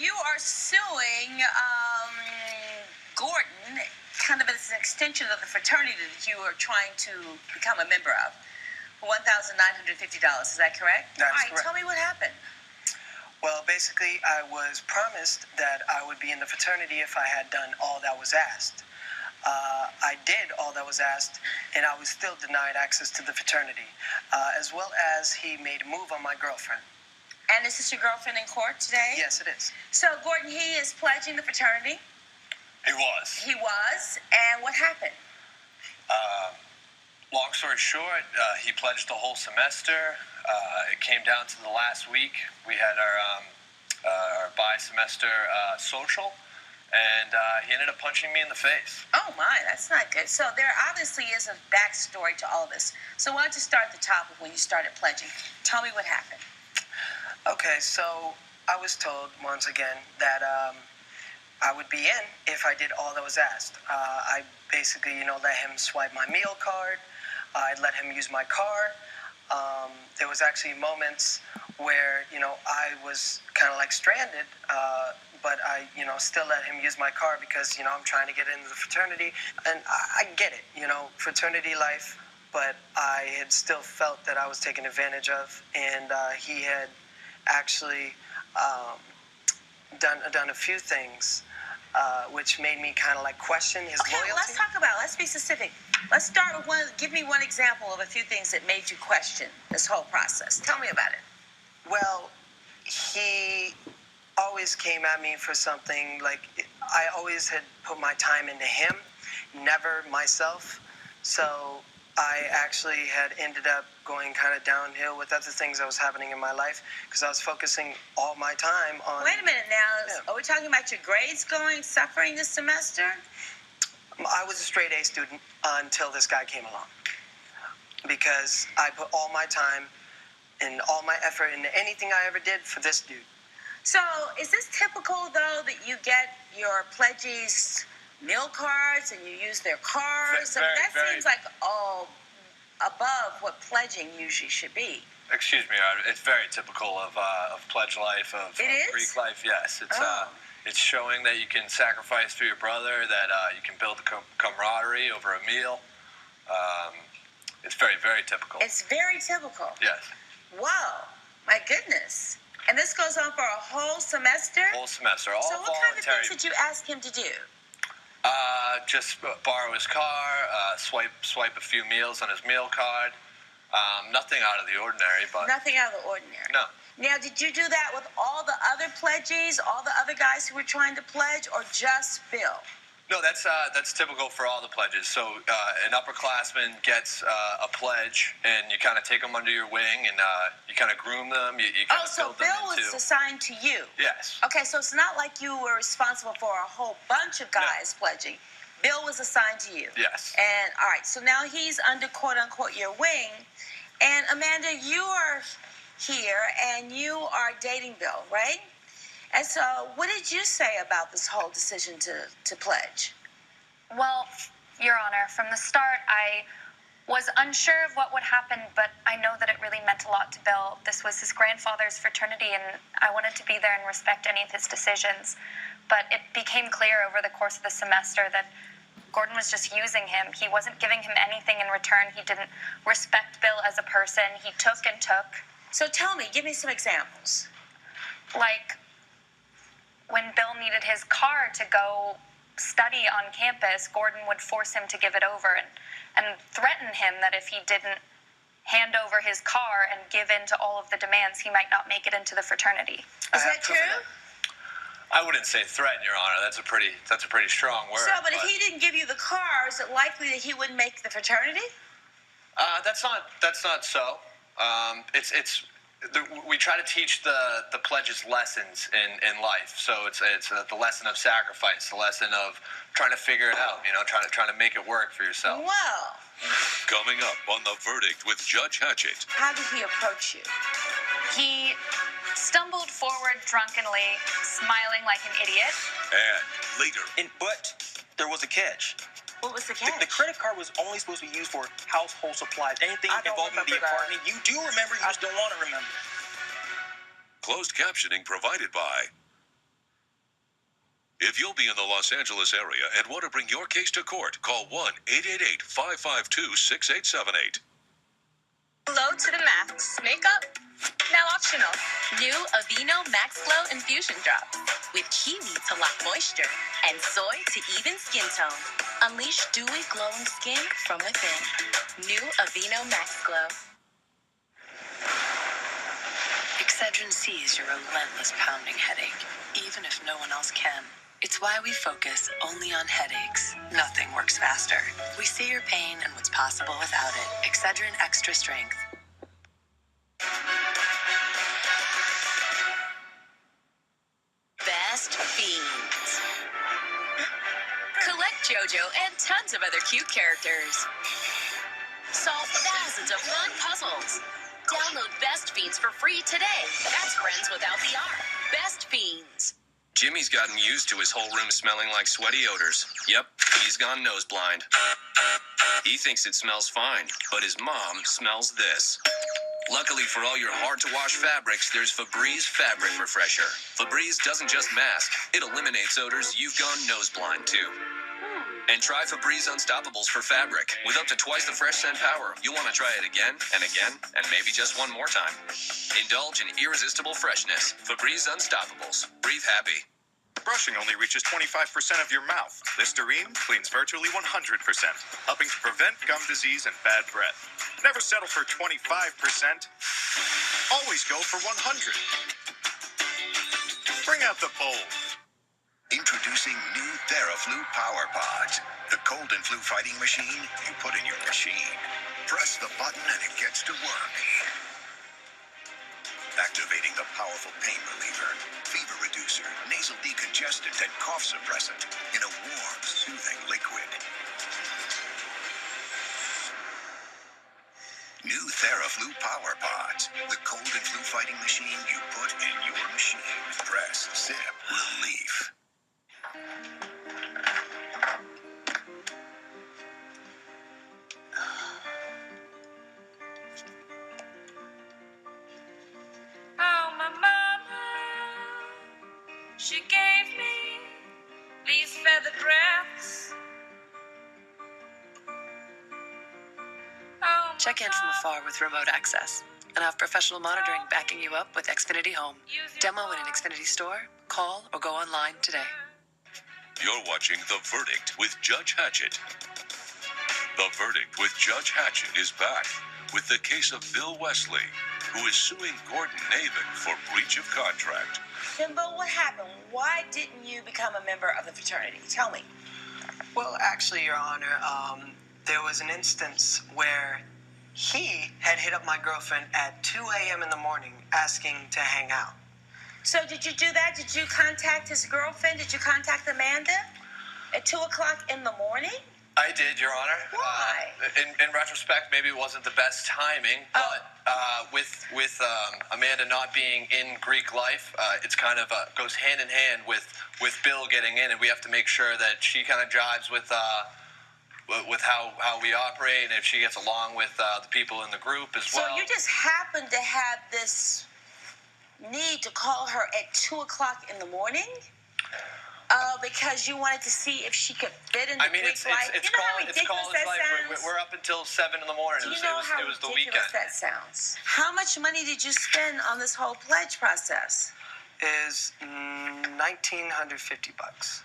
you are suing Gordon, kind of as an extension of the fraternity that you are trying to become a member of, for $1,950. Is that correct? That's All right, correct. tell me what happened. Well, basically, I was promised that I would be in the fraternity if I had done all that was asked. I did all that was asked, and I was still denied access to the fraternity, as well as he made a move on my girlfriend. And is this your girlfriend in court today? Yes, it is. So, Gordon, he is pledging the fraternity. He was. He was. And what happened? Long story short, he pledged the whole semester. It came down to the last week. We had our bi-semester social, and he ended up punching me in the face. Oh, my, that's not good. So there obviously is a backstory to all of this. So why don't you start at the top of when you started pledging? Tell me what happened. Okay, so I was told once again that I would be in if I did all that was asked. I basically, let him swipe my meal card. I'd let him use my car. There was actually moments where, I was kind of like stranded, but I, still let him use my car because, I'm trying to get into the fraternity. And I get it, fraternity life, but I had still felt that I was taken advantage of, and he had actually done a few things which made me kind of like question his loyalty. Let's be specific. Let's start with give me one example of a few things that made you question this whole process. Tell me about it. Well, he always came at me for something, like I always had put my time into him, never myself. So I actually had ended up going kind of downhill with other things that was happening in my life because I was focusing all my time on... Wait a minute now. Yeah. Are we talking about your grades suffering this semester? I was a straight A student until this guy came along because I put all my time and all my effort into anything I ever did for this dude. So is this typical, though, that you get your pledgees meal cards and you use their cars? That seems like above what pledging usually should be. Excuse me, it's very typical of pledge life, of Greek life. Yes, it's showing that you can sacrifice for your brother, that you can build a camaraderie over a meal. It's very, very typical. It's very typical. Yes. Wow, my goodness. And this goes on for a whole semester? Whole semester, all so voluntary. So what kind of things did you ask him to do? Just borrow his car, swipe a few meals on his meal card. Nothing out of the ordinary, but... Nothing out of the ordinary? No. Now, did you do that with all the other pledgees, all the other guys who were trying to pledge, or just Bill? No, that's typical for all the pledges. So an upperclassman gets a pledge, and you kind of take them under your wing, and you kind of groom them. You kind of so build them Bill was assigned to you? Yes. Okay, so it's not like you were responsible for a whole bunch of guys pledging. Bill was assigned to you? Yes. And, all right, so now he's under, quote-unquote, your wing. And, Amanda, you are here, and you are dating Bill, right? And so what did you say about this whole decision to pledge? Well, Your Honor, from the start, I was unsure of what would happen, but I know that it really meant a lot to Bill. This was his grandfather's fraternity, and I wanted to be there and respect any of his decisions. But it became clear over the course of the semester that Gordon was just using him. He wasn't giving him anything in return. He didn't respect Bill as a person. He took and took. So tell me, give me some examples. Like when Bill needed his car to go study on campus, Gordon would force him to give it over and threaten him that if he didn't hand over his car and give in to all of the demands, he might not make it into the fraternity. Is that true? I wouldn't say threaten, Your Honor. That's a pretty strong word. So, but if he didn't give you the car, is it likely that he wouldn't make the fraternity? That's not so. We try to teach the pledges lessons in life. So it's the lesson of sacrifice, the lesson of trying to figure it out. Trying to make it work for yourself. Well. Coming up on The Verdict with Judge Hatchett. How did he approach you? He stumbled forward drunkenly, smiling like an idiot. And later. But there was a catch. What was the catch? The credit card was only supposed to be used for household supplies. Anything involving the apartment, you do remember, you just don't want to remember. Closed captioning provided by If you'll be in the Los Angeles area and want to bring your case to court, call 1-888-552-6878. Glow to the max. Makeup? Now optional. New Aveeno Max Glow Infusion Drops. With kiwi to lock moisture and soy to even skin tone. Unleash dewy glowing skin from within. New Aveeno Max Glow. Excedrin sees your relentless pounding headache, even if no one else can. It's why we focus only on headaches. Nothing works faster. We see your pain and what's possible without it. Excedrin Extra Strength. Best Fiends. Collect JoJo and tons of other cute characters. Solve thousands of fun puzzles. Download Best Fiends for free today. That's friends without the R. Best Fiends. Jimmy's gotten used to his whole room smelling like sweaty odors. Yep, he's gone nose blind. He thinks it smells fine, but his mom smells this. Luckily for all your hard-to-wash fabrics, there's Febreze Fabric Refresher. Febreze doesn't just mask, it eliminates odors you've gone nose blind to. And try Febreze Unstoppables for fabric. With up to twice the fresh scent power, you'll want to try it again, and maybe just one more time. Indulge in irresistible freshness. Febreze Unstoppables. Breathe happy. Brushing only reaches 25% of your mouth. Listerine cleans virtually 100%, helping to prevent gum disease and bad breath. Never settle for 25%. Always go for 100. Bring out the bold. Introducing new TheraFlu Power Pods, the cold and flu fighting machine you put in your machine. Press the button and it gets to work. Activating the powerful pain reliever, fever reducer, nasal decongestant, and cough suppressant in a warm, soothing liquid. New TheraFlu Power Pods, the cold and flu fighting machine you put in your machine. Press, sip, relief. Oh, my mama, she gave me these feather breaths. Oh, Check in from afar with remote access and have professional monitoring backing you up with Xfinity Home. Demo in an Xfinity store, call, or go online today. You're watching The Verdict with Judge Hatchett. The Verdict with Judge Hatchett is back with the case of Bill Wesley, who is suing Gordon Navin for breach of contract. Bill, what happened? Why didn't you become a member of the fraternity? Tell me. Well, actually, Your Honor, there was an instance where he had hit up my girlfriend at 2 a.m. in the morning asking to hang out. So did you do that? Did you contact his girlfriend? Did you contact Amanda at 2 o'clock in the morning? I did, Your Honor. Why? In retrospect, maybe it wasn't the best timing, but with Amanda not being in Greek life, it's kind of goes hand in hand with Bill getting in, and we have to make sure that she kind of jives with how we operate, and if she gets along with the people in the group as well. So you just happened to have this need to call her at 2 o'clock in the morning? Because you wanted to see if she could fit in the Greek life. It's college life. We're up until 7 in the morning. Do you know how it was the ridiculous weekend. that sounds? How much money did you spend on this whole pledge process? Is $1,950.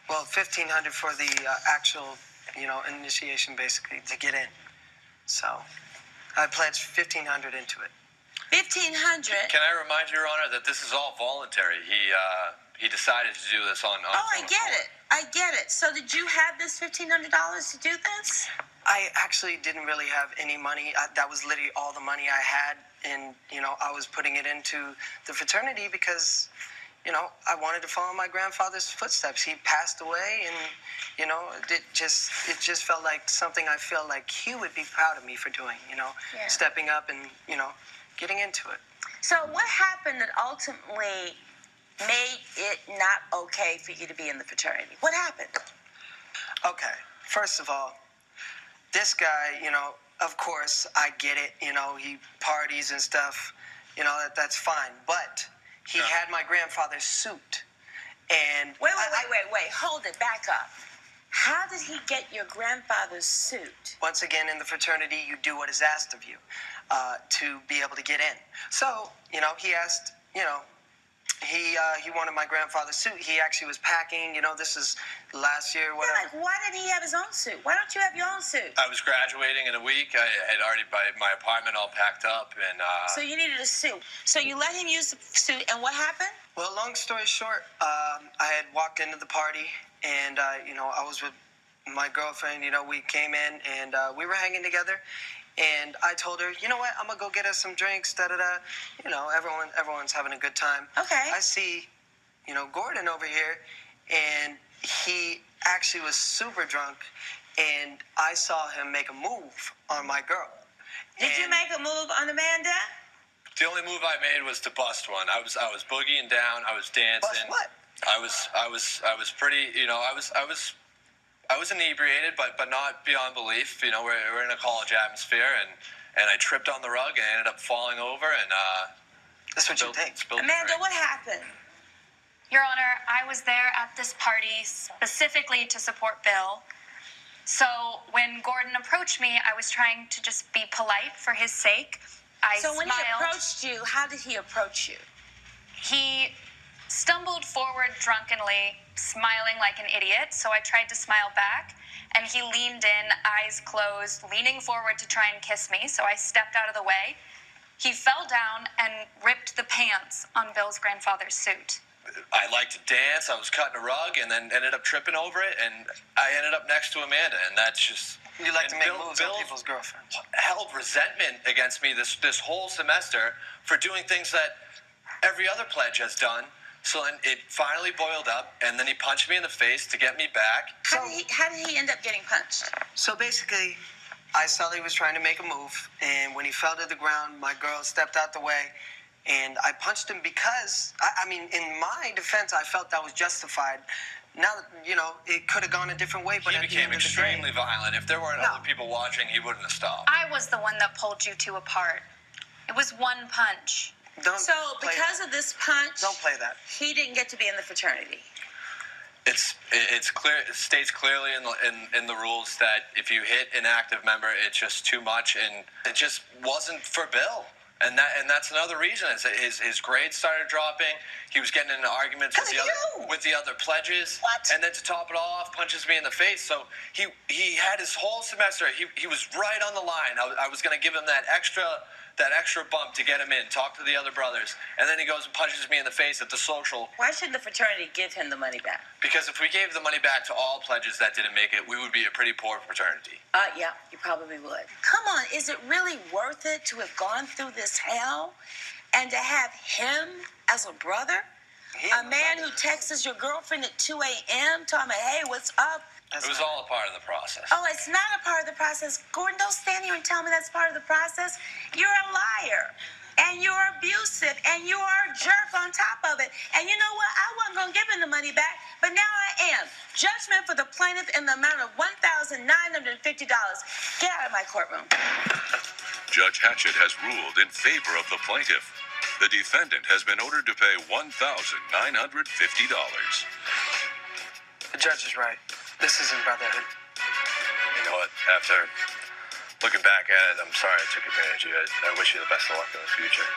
Well, $1,500 for the actual, initiation, basically, to get in. So I pledged $1,500 into it. $1,500. Can I remind you, Your Honor, that this is all voluntary. He decided to do this on I get it. So did you have this $1,500 to do this? I actually didn't really have any money. That was literally all the money I had, and I was putting it into the fraternity because I wanted to follow my grandfather's footsteps. He passed away, and it just felt like something I feel like he would be proud of me for doing. Stepping up and getting into it. So what happened that ultimately made it not okay for you to be in the fraternity? What happened? Okay, first of all, this guy, of course, I get it. He parties and stuff. That's fine. But he had my grandfather's suit. And Wait. Hold it. Back up. How did he get your grandfather's suit? once again, in the fraternity, you do what is asked of you to be able to get in. So, he asked, he wanted my grandfather's suit. He actually was packing, this is last year, whatever. Yeah, why didn't he have his own suit? Why don't you have your own suit? I was graduating in a week. I had already my apartment all packed up, and So you needed a suit. So you let him use the suit, and what happened? Well, long story short, I had walked into the party, and, I was with my girlfriend. We came in, and we were hanging together. And I told her, you know what, I'm going to go get us some drinks, da-da-da. Everyone's having a good time. Okay. I see, Gordon over here, and he actually was super drunk, and I saw him make a move on my girl. Did you make a move on Amanda? the only move I made was to bust one. I was boogieing down. I was dancing. Bust what? I was pretty. I was inebriated, but not beyond belief. We're in a college atmosphere, and I tripped on the rug and ended up falling over and that's what you think. Amanda, what happened? Your Honor, I was there at this party specifically to support Bill. So when Gordon approached me, I was trying to just be polite for his sake. I So when smiled. he approached you, how did he approach you? He stumbled forward drunkenly, smiling like an idiot, so I tried to smile back, and he leaned in, eyes closed, leaning forward to try and kiss me, so I stepped out of the way. He fell down and ripped the pants on Bill's grandfather's suit. I liked to dance. I was cutting a rug and then ended up tripping over it, and I ended up next to Amanda, and that's just... You like to make moves on people's girlfriends. Held resentment against me this whole semester for doing things that every other pledge has done. So then it finally boiled up, and then he punched me in the face to get me back. How did he end up getting punched? So basically, I saw he was trying to make a move, and when he fell to the ground, my girl stepped out the way, and I punched him because, I mean, in my defense, I felt that was justified. Now, it could have gone a different way, but he became extremely violent. If there weren't other people watching, he wouldn't have stopped. I was the one that pulled you two apart. It was one punch. So because of this punch, don't play that. He didn't get to be in the fraternity. It's clear. It states clearly in the rules that if you hit an active member, it's just too much, and it just wasn't for Bill. And that's another reason. His grades started dropping. He was getting into arguments with the other pledges. What? And then to top it all off, punches me in the face. So he had his whole semester. He was right on the line. I was going to give him that extra bump to get him in, talk to the other brothers, and then he goes and punches me in the face at the social. Why shouldn't the fraternity give him the money back? Because if we gave the money back to all pledges that didn't make it, we would be a pretty poor fraternity. Yeah, you probably would. Come on, is it really worth it to have gone through this hell and to have him as a brother? A man who texts your girlfriend at 2 a.m. telling her, hey, what's up? It was all a part of the process. Oh, it's not a part of the process. Gordon, don't stand here and tell me that's part of the process. You're a liar. And you're abusive. And you are a jerk on top of it. And you know what? I wasn't going to give him the money back, but now I am. Judgment for the plaintiff in the amount of $1,950. Get out of my courtroom. Judge Hatchett has ruled in favor of the plaintiff. The defendant has been ordered to pay $1,950. The judge is right. This isn't brotherhood. You know what? After looking back at it, I'm sorry I took advantage of it. I wish you the best of luck in the future.